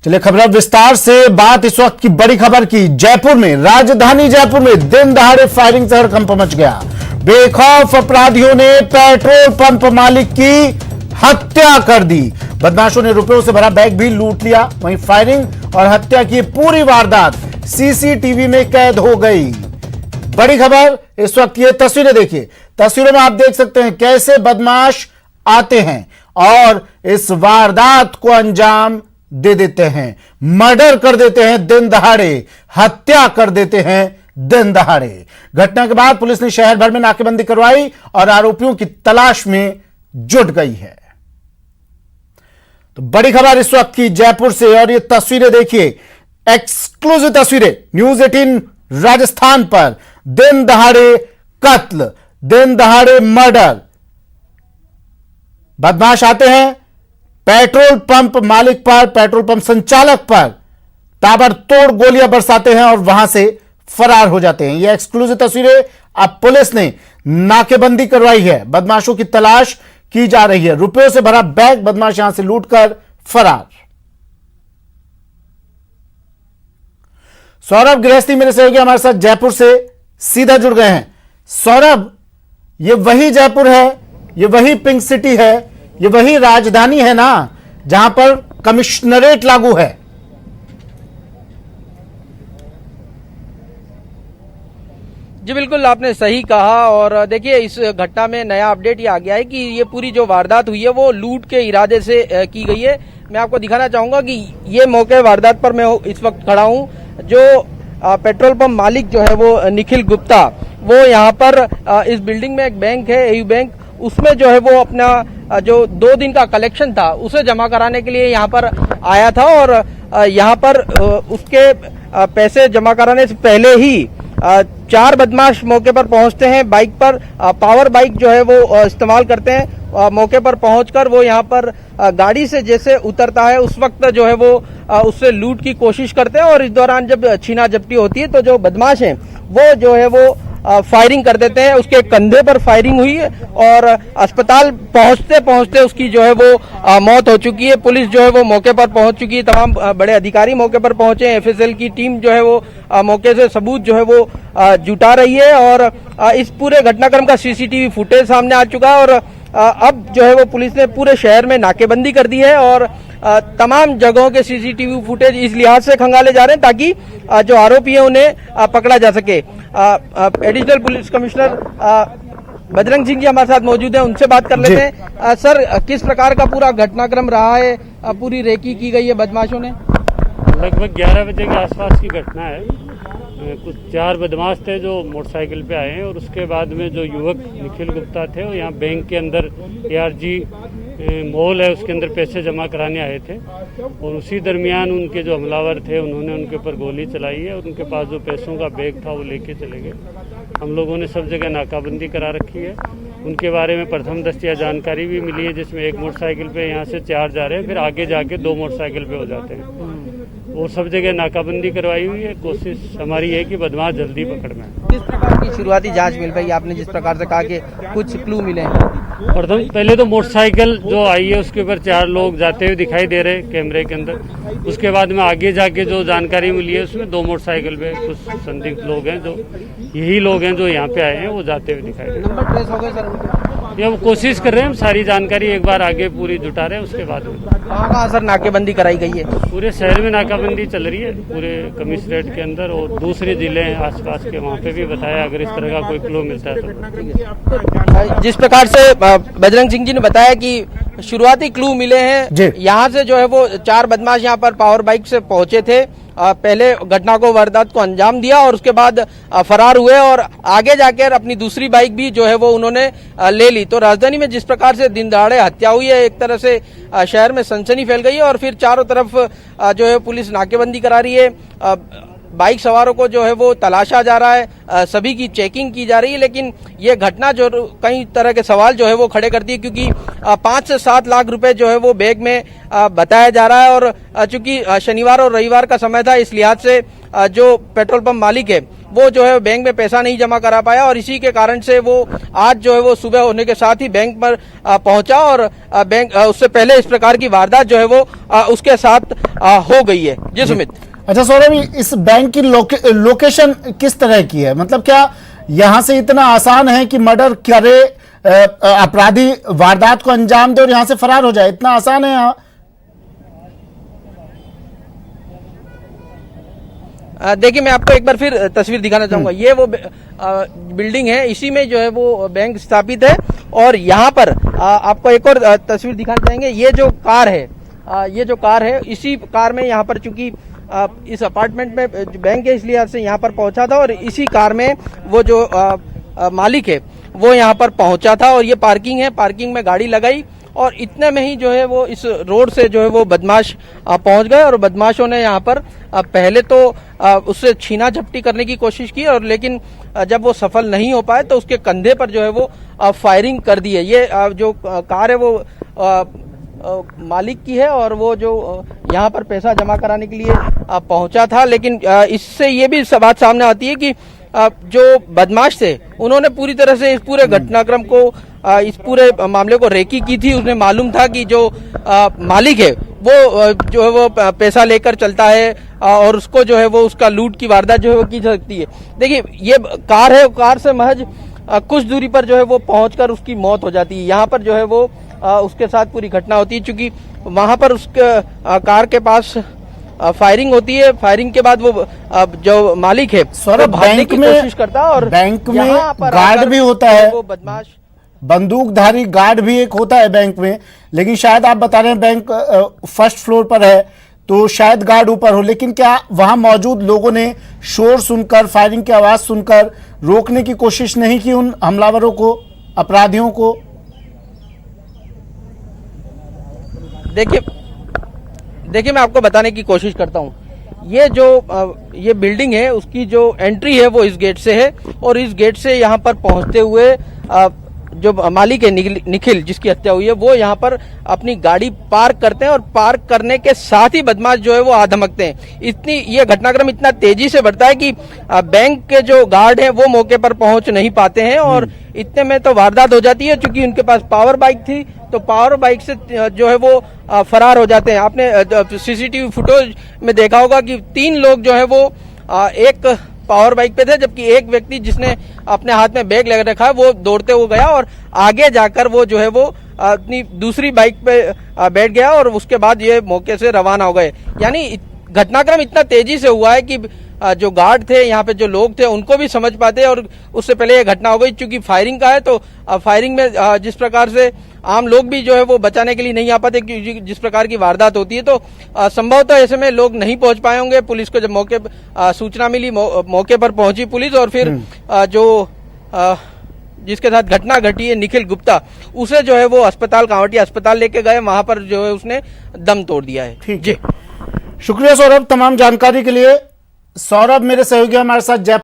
चलिए खबर विस्तार से बात इस वक्त की बड़ी खबर की। जयपुर में, राजधानी जयपुर में दिन दहाड़े फायरिंग से हड़कंप मच गया। बेखौफ अपराधियों ने पेट्रोल पंप मालिक की हत्या कर दी। बदमाशों ने रुपयों से भरा बैग भी लूट लिया। वहीं फायरिंग और हत्या की पूरी वारदात सीसीटीवी में कैद हो गई। बड़ी खबर इस वक्त, ये तस्वीरें देखिए। तस्वीरों में आप देख सकते हैं कैसे बदमाश आते हैं और इस वारदात को अंजाम दे देते हैं। मर्डर कर देते हैं दिन दहाड़े, हत्या कर देते हैं दिन दहाड़े। घटना के बाद पुलिस ने शहर भर में नाकेबंदी करवाई और आरोपियों की तलाश में जुट गई है। तो बड़ी खबर इस वक्त की जयपुर से, और ये तस्वीरें देखिए, एक्सक्लूसिव तस्वीरें न्यूज 18 राजस्थान पर। दिन दहाड़े कत्ल, दिन दहाड़े मर्डर। बदमाश आते हैं पेट्रोल पंप मालिक पर, पेट्रोल पंप संचालक पर ताबड़तोड़ गोलियां बरसाते हैं और वहां से फरार हो जाते हैं। यह एक्सक्लूसिव तस्वीरें। अब पुलिस ने नाकेबंदी करवाई है, बदमाशों की तलाश की जा रही है। रुपयों से भरा बैग बदमाश यहां से लूटकर फरार। सौरभ गृहस्थी मेरे सहयोगी हमारे साथ जयपुर से सीधा जुड़ गए हैं। सौरभ, ये वही जयपुर है, ये वही पिंक सिटी है, ये वही राजधानी है ना, जहां पर कमिश्नरेट लागू है? जी बिल्कुल, आपने सही कहा। और देखिए, इस घटना में नया अपडेट ये आ गया है कि ये पूरी जो वारदात हुई है वो लूट के इरादे से की गई है। मैं आपको दिखाना चाहूंगा कि ये मौके वारदात पर मैं इस वक्त खड़ा हूं। जो पेट्रोल पंप मालिक जो है वो निखिल गुप्ता, वो यहाँ पर इस बिल्डिंग में एक बैंक है, एयू बैंक, उसमें जो है वो अपना जो 2 दिन का कलेक्शन था उसे जमा कराने के लिए यहाँ पर आया था। और यहाँ पर उसके पैसे जमा कराने से पहले ही 4 बदमाश मौके पर पहुंचते हैं। बाइक पर, पावर बाइक जो है वो इस्तेमाल करते हैं। मौके पर पहुंचकर वो यहाँ पर गाड़ी से जैसे उतरता है उस वक्त जो है वो उससे लूट की कोशिश करते हैं। और इस दौरान जब छीना झपटी होती है तो जो बदमाश हैं वो जो है वो फायरिंग कर देते हैं। उसके कंधे पर फायरिंग हुई और अस्पताल पहुंचते पहुंचते उसकी जो है वो मौत हो चुकी है। पुलिस जो है वो मौके पर पहुंच चुकी है, तमाम बड़े अधिकारी मौके पर पहुंचे हैं। एफएसएल की टीम जो है वो मौके से सबूत जो है वो जुटा रही है। और इस पूरे घटनाक्रम का सीसीटीवी फुटेज सामने आ चुका है। और अब जो है वो पुलिस ने पूरे शहर में नाकेबंदी कर दी है और तमाम जगहों के सीसीटीवी फुटेज इस लिहाज से खंगाले जा रहे हैं ताकि जो आरोपी है उन्हें पकड़ा जा सके। Additional police commissioner Bajrang Singh ji हमारे साथ मौजूद हैं, उनसे बात कर लेते हैं। सर, किस प्रकार का पूरा घटनाक्रम रहा है? पूरी रेकी की गई है बदमाशों ने? लगभग 11 बजे के आसपास की घटना है। कुछ 4 बदमाश थे जो मोटरसाइकिल पे आए हैं और उसके बाद में जो युवक निखिल गुप्ता थे वो यहाँ बैंक के अंदर ARG मॉल है उसके अंदर पैसे जमा कराने आए थे। और उसी दरमियान उनके जो हमलावर थे उन्होंने उनके ऊपर गोली चलाई है और उनके पास जो पैसों का बैग था वो लेके चले गए। हम लोगों ने सब जगह नाकाबंदी करा रखी है। उनके बारे में प्रथम दस्तिया जानकारी भी मिली है, जिसमें 1 मोटरसाइकिल पे यहाँ से 4 जा रहे हैं, फिर आगे जाके 2 मोटरसाइकिल पे हो जाते हैं। और सब जगह नाकाबंदी करवाई हुई है। कोशिश हमारी है कि बदमाश जल्दी पकड़ में। किस प्रकार की शुरुआती जांच मिल पाई? आपने जिस प्रकार से कहा कि कुछ क्लू मिले हैं। प्रथम पहले तो मोटरसाइकिल जो आई है उसके ऊपर 4 लोग जाते हुए दिखाई दे रहे हैं कैमरे के अंदर। उसके बाद में आगे जाके जो जानकारी मिली है उसमें 2 मोटरसाइकिल पे कुछ संदिग्ध लोग हैं, जो यही लोग हैं जो यहाँ पे आए हैं, वो जाते हुए दिखाई दे रहे हैं। नंबर ट्रेस हो गए सर? ये वो कोशिश कर रहे हैं, हम सारी जानकारी एक बार आगे पूरी जुटा रहे हैं उसके बाद में। कहाँ सर नाकेबंदी कराई गई है? पूरे शहर में नाकाबंदी चल रही है, पूरे कमिश्नरेट के अंदर और दूसरे जिले हैं आसपास के, वहाँ पे भी बताया अगर इस तरह का कोई क्लू मिलता है तो। जिस प्रकार से बजरंग सिंह जी ने बताया कि शुरुआती क्लू मिले हैं, यहाँ से जो है वो 4 बदमाश यहाँ पर पावर बाइक से पहुंचे थे। पहले घटना को, वारदात को अंजाम दिया और उसके बाद फरार हुए और आगे जाकर अपनी दूसरी बाइक भी जो है वो उन्होंने ले ली। तो राजधानी में जिस प्रकार से दिन दहाड़े हत्या हुई है, एक तरह से शहर में सनसनी फैल गई है और फिर चारों तरफ जो है पुलिस नाकेबंदी करा रही है। बाइक सवारों को जो है वो तलाशा जा रहा है, सभी की चेकिंग की जा रही है। लेकिन ये घटना जो कई तरह के सवाल जो है वो खड़े करती है, क्योंकि 5 से 7 लाख रुपए जो है वो बैग में बताया जा रहा है। और चूंकि शनिवार और रविवार का समय था, इस लिहाज से जो पेट्रोल पंप मालिक है वो जो है बैंक में पैसा नहीं जमा करा पाया और इसी के कारण से वो आज जो है वो सुबह होने के साथ ही बैंक पर पहुंचा और बैंक उससे पहले इस प्रकार की वारदात जो है वो उसके साथ हो गई है। जी सुमित। अच्छा सौरभ, इस बैंक की लोकेशन किस तरह की है? मतलब क्या यहां से इतना आसान है कि मर्डर करे, अपराधी वारदात को अंजाम दे और यहां से फरार हो जाए? इतना आसान है यहाँ? देखिए, मैं आपको एक बार फिर तस्वीर दिखाना चाहूंगा। ये वो बिल्डिंग है, इसी में जो है वो बैंक स्थापित है और यहाँ पर आपको एक और तस्वीर दिखाना चाहेंगे। ये जो कार है, इसी कार में यहाँ पर चूंकि इस अपार्टमेंट में बैंक है इसलिए से यहाँ पर पहुंचा था और इसी कार में वो जो मालिक है वो यहाँ पर पहुंचा था और ये पार्किंग है, पार्किंग में गाड़ी लगाई और इतने में ही जो है वो इस रोड से जो है वो बदमाश पहुंच गए और बदमाशों ने यहाँ पर पहले तो उससे छीना झपटी करने की कोशिश की और लेकिन जब वो सफल नहीं हो पाए तो उसके कंधे पर जो है वो फायरिंग कर दी है। ये जो कार है वो मालिक की है और वो जो यहाँ पर पैसा जमा कराने के लिए पहुंचा था, लेकिन इससे ये भी बात सामने आती है कि जो बदमाश थे उन्होंने पूरी तरह से इस पूरे घटनाक्रम को, इस पूरे मामले को रेकी की थी। उन्हें मालूम था कि जो मालिक है वो जो है वो पैसा लेकर चलता है और उसको जो है वो उसका लूट की वारदात जो है वो की जा सकती है। देखिए, ये कार है, कार से महज कुछ दूरी पर जो है वो पहुंचकर उसकी मौत हो जाती है। यहाँ पर जो है वो उसके साथ पूरी घटना होती है, चूंकि वहां पर उसके कार के पास फायरिंग होती है। फायरिंग के बाद वो जो मालिक है सौरभ, भागने की कोशिश करता है और बैंक में गार्ड भी होता है, वो बदमाश बंदूकधारी गार्ड भी एक होता है बैंक में, लेकिन शायद आप बता रहे हैं बैंक फर्स्ट फ्लोर पर है तो शायद गार्ड ऊपर हो, लेकिन क्या वहां मौजूद लोगों ने शोर सुनकर, फायरिंग की आवाज सुनकर रोकने की कोशिश नहीं की उन हमलावरों को, अपराधियों को? देखिए मैं आपको बताने की कोशिश करता हूँ। ये बिल्डिंग है, उसकी जो एंट्री है वो इस गेट से है और इस गेट से यहाँ पर पहुंचते हुए जो मालिक है निखिल, जिसकी हत्या हुई है, वो यहाँ पर अपनी गाड़ी पार्क करते हैं और पार्क करने के साथ ही बदमाश जो है वो आ धमकते हैं। ये घटनाक्रम इतना तेजी से बढ़ता है कि बैंक के जो गार्ड हैं वो मौके पर पहुंच नहीं पाते हैं और इतने में तो वारदात हो जाती है। चूंकि उनके पास पावर बाइक थी तो पावर बाइक से जो है वो फरार हो जाते हैं। आपने सीसीटीवी फुटेज में देखा होगा कि 3 लोग जो है वो एक पावर बाइक पे थे, जबकि एक व्यक्ति जिसने अपने हाथ में बैग लगा रखा है वो दौड़ते हुए गया और आगे जाकर वो जो है वो अपनी दूसरी बाइक पे बैठ गया और उसके बाद ये मौके से रवाना हो गए। यानी घटनाक्रम इतना तेजी से हुआ है कि जो गार्ड थे, यहाँ पे जो लोग थे, उनको भी समझ पाते और उससे पहले ये घटना हो गई। चूंकि फायरिंग का है तो फायरिंग में जिस प्रकार से आम लोग भी जो है वो बचाने के लिए नहीं आ पाते, जिस प्रकार की वारदात होती है तो संभवतः ऐसे में लोग नहीं पहुंच पाए होंगे। पुलिस को जब सूचना मिली, मौके पर पहुंची पुलिस और फिर जिसके साथ घटना घटी है निखिल गुप्ता, उसे जो है वो अस्पताल, कांवटिया अस्पताल लेके गए, वहां पर जो है उसने दम तोड़ दिया है। ठीक जी, शुक्रिया सौरभ तमाम जानकारी के लिए। सौरभ मेरे सहयोगी हमारे साथ जयपुर